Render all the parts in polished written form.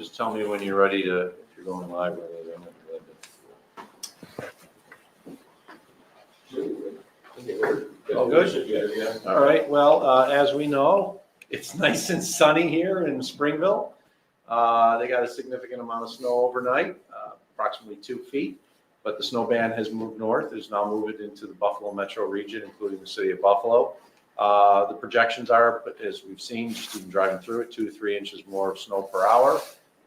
Just tell me when you're ready to, if you're going live. Oh, good. All right. Well, as we know, it's nice and sunny here in Springville. They got a significant amount of snow overnight, approximately 2 feet, but the snow band has moved north. It is now moved into the Buffalo metro region, including the city of Buffalo. The projections are, as we've seen, just even driving through it, 2 to 3 inches more of snow per hour.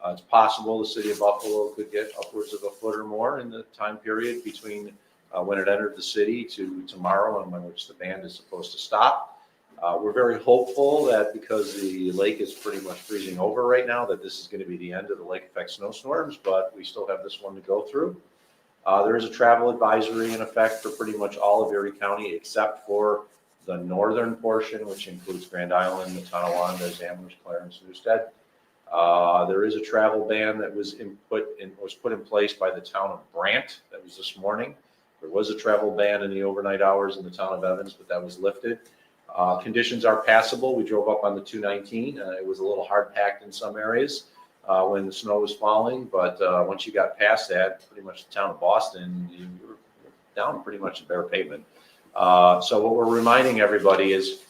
It's possible the city of Buffalo could get upwards of a foot or more in the time period between when it entered the city to tomorrow and when which the band is supposed to stop. We're very hopeful that because the lake is pretty much freezing over right now, that this is going to be the end of the lake effect snowstorms, but we still have this one to go through. There is a travel advisory in effect for pretty much all of Erie County except for the northern portion, which includes Grand Island, the Tonawanda, Amherst, Clarence, Newstead. There is a travel ban that was put in place by the town of Brant. That was this morning. There was a travel ban in the overnight hours in the town of Evans, but that was lifted. Conditions are passable. We drove up on the 219. It was a little hard packed in some areas when the snow was falling, but once you got past that, pretty much the town of Boston, you were down pretty much to bare pavement. So what we're reminding everybody is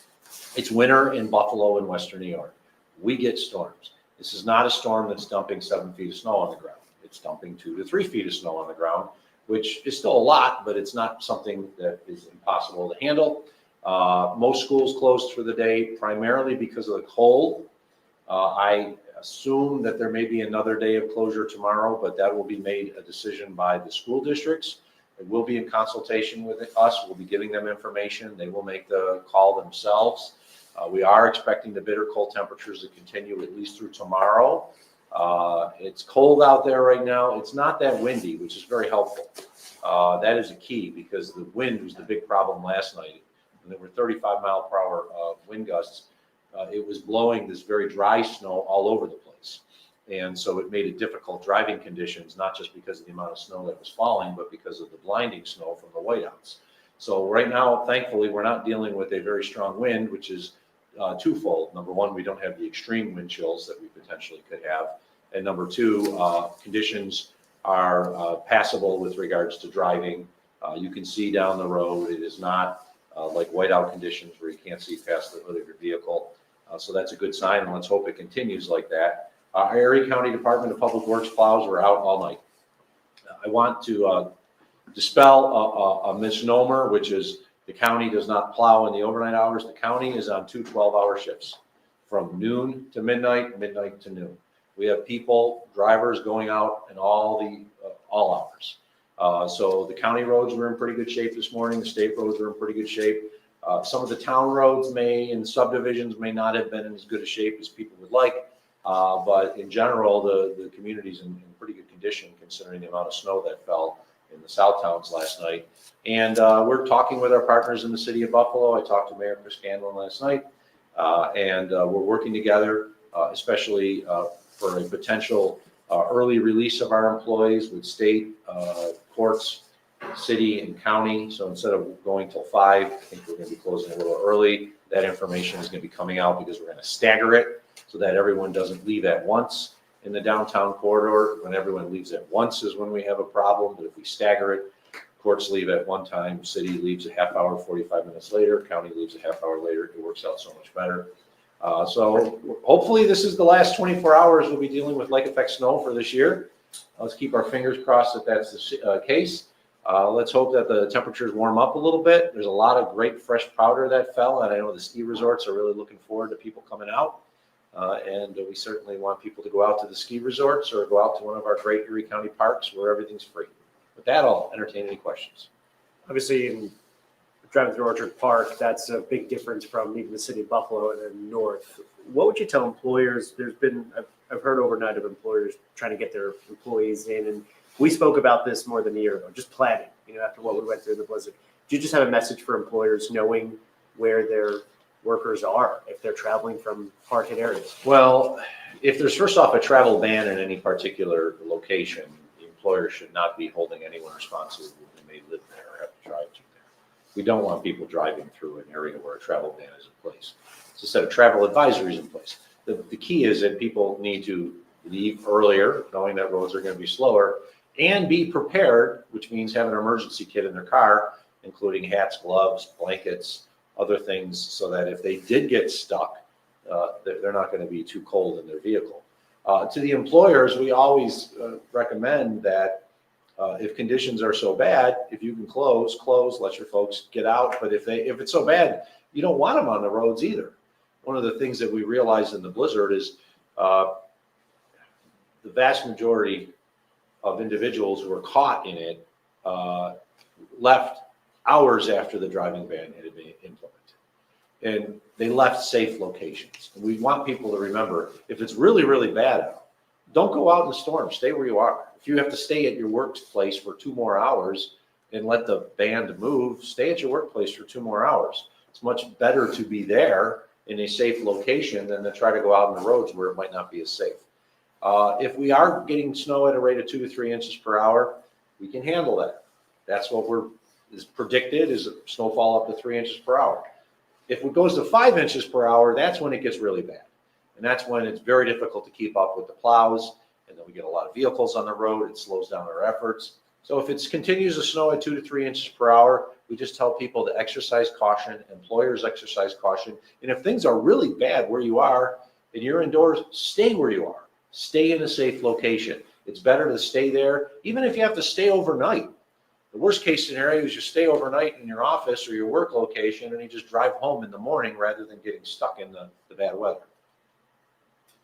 it's winter in Buffalo and Western New York. We get storms. This is not a storm that's dumping 7 feet of snow on the ground. It's dumping 2 to 3 feet of snow on the ground, which is still a lot, but it's not something that is impossible to handle. Most schools closed for the day primarily because of the cold. I assume that there may be another day of closure tomorrow, but that will be made a decision by the school districts. It will be in consultation with us. We'll be giving them information. They will make the call themselves. We are expecting the bitter cold temperatures to continue at least through tomorrow. It's cold out there right now. It's not that windy, which is very helpful. That is a key because the wind was the big problem last night. And there were 35-mile-per-hour wind gusts. It was blowing this very dry snow all over the place. And so it made it difficult driving conditions, not just because of the amount of snow that was falling, but because of the blinding snow from the whiteouts. So right now, thankfully, we're not dealing with a very strong wind, which is twofold. Number one, we don't have the extreme wind chills that we potentially could have. And number two, conditions are passable with regards to driving. You can see down the road. It is not like whiteout conditions where you can't see past the hood of your vehicle. So that's a good sign, and let's hope it continues like that. Our Erie County Department of Public Works plows were out all night. I want to dispel a misnomer, which is the county does not plow in the overnight hours. The county is on 2 12-hour shifts from noon to midnight, midnight to noon. We have people, drivers going out in all hours. So the county roads were in pretty good shape this morning. The state roads are in pretty good shape. Some of the town roads and subdivisions may not have been in as good a shape as people would like. But in general, the community's in pretty good condition considering the amount of snow that fell in the south towns last night. And we're talking with our partners in the city of Buffalo. I talked to Mayor Chris Scanlon last night, and we're working together, especially for a potential early release of our employees with state courts, city, and county. So instead of going till 5, I think we're going to be closing a little early. That information is going to be coming out because we're going to stagger it so that everyone doesn't leave at once in the downtown corridor. When everyone leaves at once is when we have a problem, but if we stagger it, courts leave at one time, city leaves a half hour, 45 minutes later, county leaves a half hour later. It works out so much better. So hopefully this is the last 24 hours we'll be dealing with lake effect snow for this year. Let's keep our fingers crossed that that's the case. Let's hope that the temperatures warm up a little bit. There's a lot of great fresh powder that fell, and I know the ski resorts are really looking forward to people coming out. And we certainly want people to go out to the ski resorts or go out to one of our great Erie County parks where everything's free. With that, I'll entertain any questions. Obviously, in driving through Orchard Park, that's a big difference from even the city of Buffalo and then north. What would you tell employers? There's been, I've heard overnight of employers trying to get their employees in, and we spoke about this more than a year ago, just planning, after what we went through the blizzard. Do you just have a message for employers knowing where their workers are if they're traveling from hard-hit areas? Well, if there's first off a travel ban in any particular location, the employer should not be holding anyone responsible who may live there or have to drive through there. We don't want people driving through an area where a travel ban is in place. So a set of travel advisories in place. The key is that people need to leave earlier, knowing that roads are going to be slower, and be prepared, which means have an emergency kit in their car, including hats, gloves, blankets, other things, so that if they did get stuck, they're not going to be too cold in their vehicle. To the employers, we always recommend that if conditions are so bad, if you can close, let your folks get out. But if it's so bad, you don't want them on the roads either. One of the things that we realized in the blizzard is the vast majority of individuals who were caught in it left hours after the driving ban had been implemented. And they left safe locations. And we want people to remember, if it's really, really bad out, don't go out in the storm. Stay where you are. If you have to stay at your workplace for 2 more hours and let the band move, stay at your workplace for 2 more hours. It's much better to be there in a safe location than to try to go out on the roads where it might not be as safe. If we are getting snow at a rate of 2 to 3 inches per hour, we can handle that. That's what is predicted, is snowfall up to 3 inches per hour. If it goes to 5 inches per hour, that's when it gets really bad. And that's when it's very difficult to keep up with the plows. And then we get a lot of vehicles on the road. It slows down our efforts. So if it continues to snow at 2 to 3 inches per hour, we just tell people to exercise caution. Employers exercise caution. And if things are really bad where you are and you're indoors, stay where you are. Stay in a safe location. It's better to stay there, even if you have to stay overnight. The worst case scenario is you stay overnight in your office or your work location and you just drive home in the morning rather than getting stuck in the bad weather.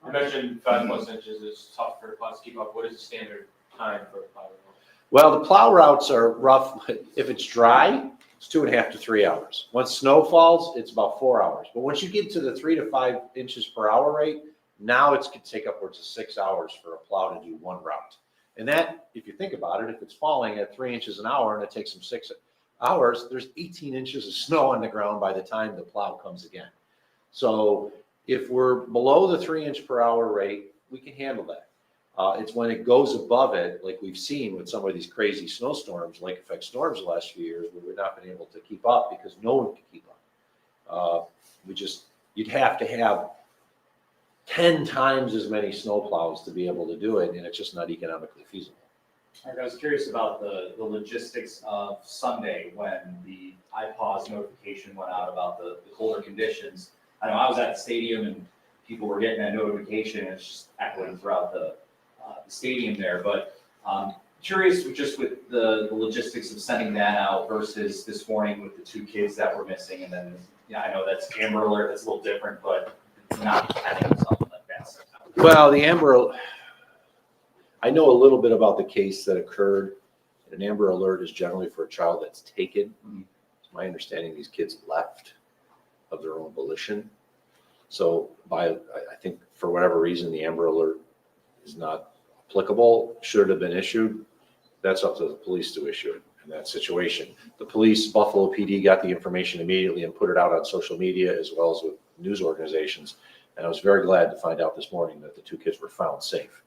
You mentioned 5+ inches is tough for plows to keep up. What is the standard time for a plow? Well, the plow routes are rough. If it's dry, it's 2.5 to 3 hours. Once snow falls, it's about 4 hours. But once you get to the 3 to 5 inches per hour rate, now it's going to take upwards of 6 hours for a plow to do one route. And that, if you think about it, if it's falling at 3 inches an hour and it takes them 6 hours, there's 18 inches of snow on the ground by the time the plow comes again. So if we're below the 3 inch per hour rate, we can handle that. It's when it goes above it, like we've seen with some of these crazy snowstorms, lake effect storms the last few years, where we've not been able to keep up because no one can keep up. You'd have to have 10 times as many snowplows to be able to do it, and it's just not economically feasible. I was curious about the logistics of Sunday when the iPause notification went out about the colder conditions. I know I was at the stadium and people were getting that notification, and it's just echoing throughout the stadium there. But curious with the logistics of sending that out versus this morning with the 2 kids that were missing. And then, I know that's Amber Alert, that's a little different, but not having something like that. Well, the Amber, I know a little bit about the case that occurred. An Amber Alert is generally for a child that's taken. It's my understanding these kids left of their own volition. So I think for whatever reason, the Amber Alert is not applicable. Should it have been issued? That's up to the police to issue it in that situation. The police, Buffalo PD, got the information immediately and put it out on social media as well as with news organizations. And I was very glad to find out this morning that the 2 kids were found safe,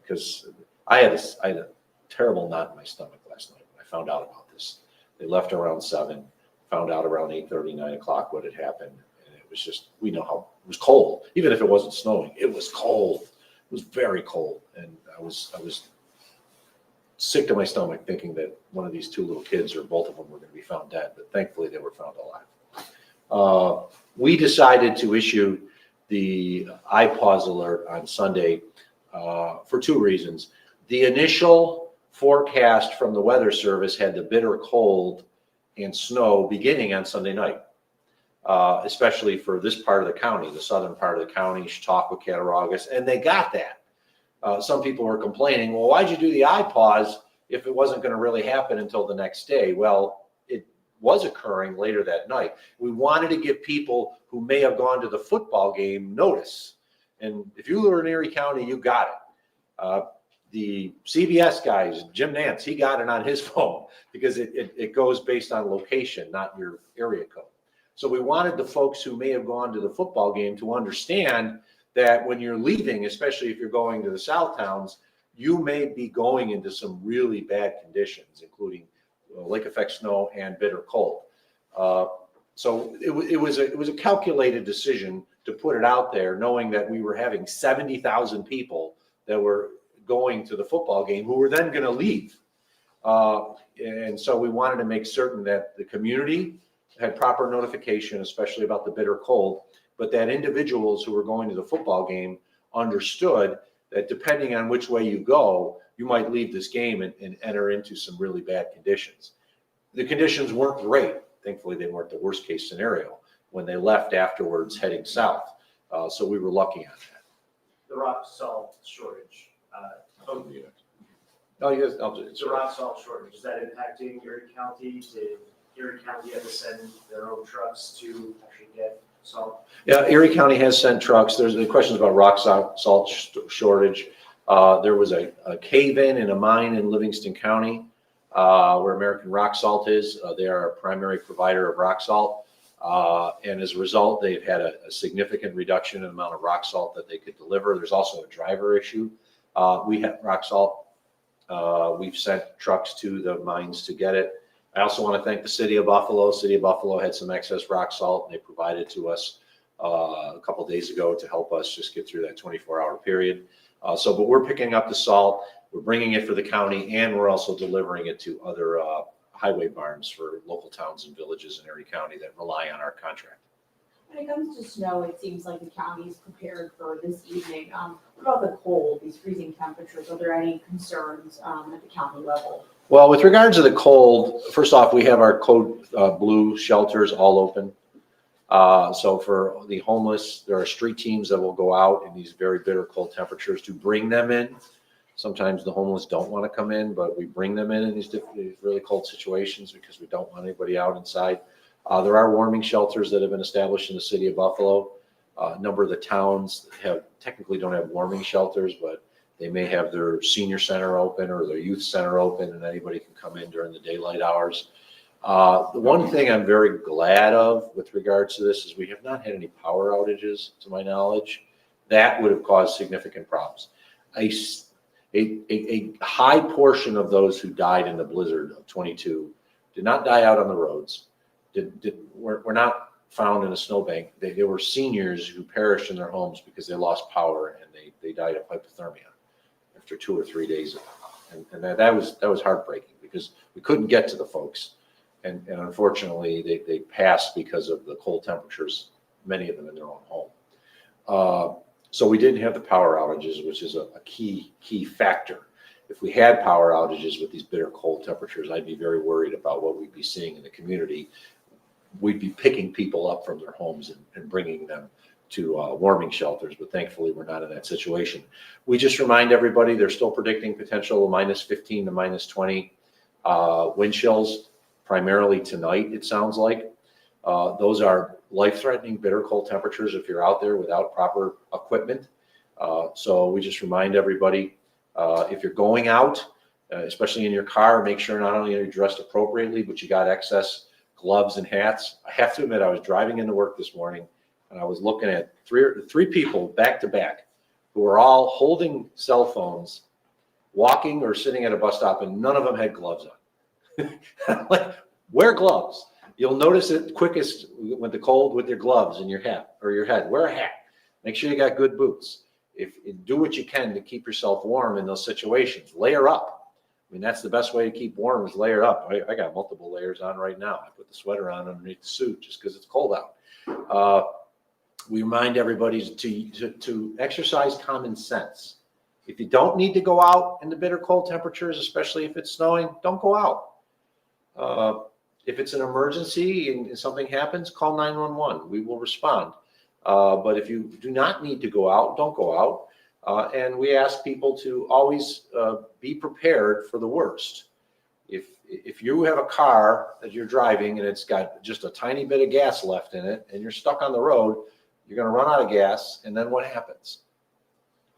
because I had a terrible knot in my stomach last night when I found out about this. They left around 7, found out around 8:30, 9 o'clock what had happened. And it was just, we know how it was cold. Even if it wasn't snowing, it was cold. It was very cold. And I was sick to my stomach thinking that one of these 2 little kids or both of them were going to be found dead, but thankfully they were found alive. We decided to issue the iPause alert on Sunday for 2 reasons. The initial forecast from the Weather Service had the bitter cold and snow beginning on Sunday night, especially for this part of the county, the southern part of the county, Chautauqua, Cattaraugus, and they got that. Some people were complaining, well, why'd you do the iPause if it wasn't going to really happen until the next day? Well, it was occurring later that night. We wanted to give people who may have gone to the football game notice. And if you were in Erie County, you got it. The CBS guys, Jim Nance, he got it on his phone because it goes based on location, not your area code. So we wanted the folks who may have gone to the football game to understand that when you're leaving, especially if you're going to the South Towns, you may be going into some really bad conditions, including lake effect snow and bitter cold. So it was a calculated decision to put it out there, knowing that we were having 70,000 people that were going to the football game who were then going to leave. And so we wanted to make certain that the community had proper notification, especially about the bitter cold, but that individuals who were going to the football game understood that depending on which way you go, you might leave this game and enter into some really bad conditions. The conditions weren't great. Thankfully, they weren't the worst case scenario when they left afterwards heading south. So we were lucky on that. The rock salt shortage. Oh, yes, I'll do it. The rock salt shortage, is that impacting Erie County? Did Erie County have to send their own trucks to actually get salt? Yeah, Erie County has sent trucks. There's the questions about rock salt shortage. There was a cave-in in a mine in Livingston County where American Rock Salt is. They are our primary provider of rock salt. And as a result, they've had a significant reduction in the amount of rock salt that they could deliver. There's also a driver issue. We have rock salt. We've sent trucks to the mines to get it. I also want to thank the City of Buffalo. City of Buffalo had some excess rock salt, and they provided to us a couple of days ago to help us just get through that 24-hour period. But we're picking up the salt, we're bringing it for the county, and we're also delivering it to other highway barns for local towns and villages in Erie County that rely on our contract. When it comes to snow, it seems like the county is prepared for this evening. What about the cold, these freezing temperatures? Are there any concerns at the county level? Well, with regards to the cold, first off, we have our code blue shelters all open. So for the homeless, there are street teams that will go out in these very bitter cold temperatures to bring them in. Sometimes the homeless don't want to come in, but we bring them in these really cold situations because we don't want anybody out inside. There are warming shelters that have been established in the City of Buffalo. A number of the towns technically don't have warming shelters, but they may have their senior center open or their youth center open, and anybody can come in during the daylight hours. The one thing I'm very glad of with regards to this is we have not had any power outages, to my knowledge. That would have caused significant problems. A high portion of those who died in the blizzard of 22 did not die out on the roads. Were not found in a snowbank. They were seniors who perished in their homes because they lost power and they died of hypothermia after 2 or 3 days. And that was heartbreaking because we couldn't get to the folks. And unfortunately, they passed because of the cold temperatures, many of them in their own home. So we didn't have the power outages, which is a key factor. If we had power outages with these bitter cold temperatures, I'd be very worried about what we'd be seeing in the community. We'd be picking people up from their homes and bringing them to warming shelters, but thankfully we're not in that situation. We just remind everybody they're still predicting potential -15 to -20 wind chills, primarily tonight, it sounds like. Those are life-threatening bitter cold temperatures if you're out there without proper equipment. So we just remind everybody, if you're going out, especially in your car, make sure not only are you dressed appropriately, but you got excess gloves and hats. I have to admit, I was driving into work this morning and I was looking at three people back to back who were all holding cell phones, walking or sitting at a bus stop, and none of them had gloves on. Like, wear gloves. You'll notice it quickest with the cold with your gloves and your hat or your head. Wear a hat. Make sure you got good boots. Do what you can to keep yourself warm in those situations. Layer up. I mean, that's the best way to keep warm is layer up. I got multiple layers on right now. I put the sweater on underneath the suit just because it's cold out. We remind everybody to exercise common sense. If you don't need to go out in the bitter cold temperatures, especially if it's snowing, don't go out. If it's an emergency and something happens, call 911. We will respond. But if you do not need to go out, don't go out. And we ask people to always be prepared for the worst. If you have a car that you're driving and it's got just a tiny bit of gas left in it and you're stuck on the road, you're going to run out of gas. And then what happens?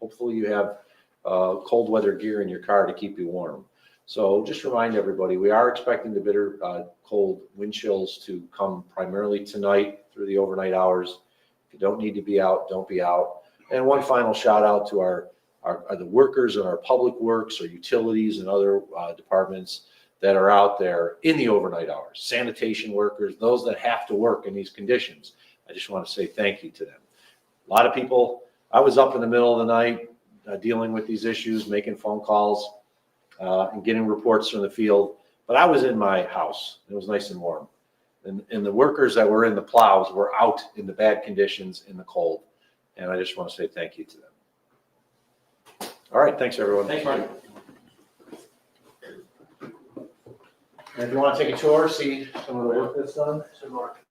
Hopefully you have cold weather gear in your car to keep you warm. So just remind everybody, we are expecting the bitter cold wind chills to come primarily tonight through the overnight hours. If you don't need to be out, don't be out. And one final shout out to the workers in our public works or utilities and other departments that are out there in the overnight hours, sanitation workers, those that have to work in these conditions. I just want to say thank you to them. A lot of people, I was up in the middle of the night dealing with these issues, making phone calls, and getting reports from the field. But I was in my house. It was nice and warm. And the workers that were in the plows were out in the bad conditions in the cold. And I just want to say thank you to them. All right, thanks, everyone. Thanks, Marty. And if you want to take a tour, see some of the work that's done. So, Mark.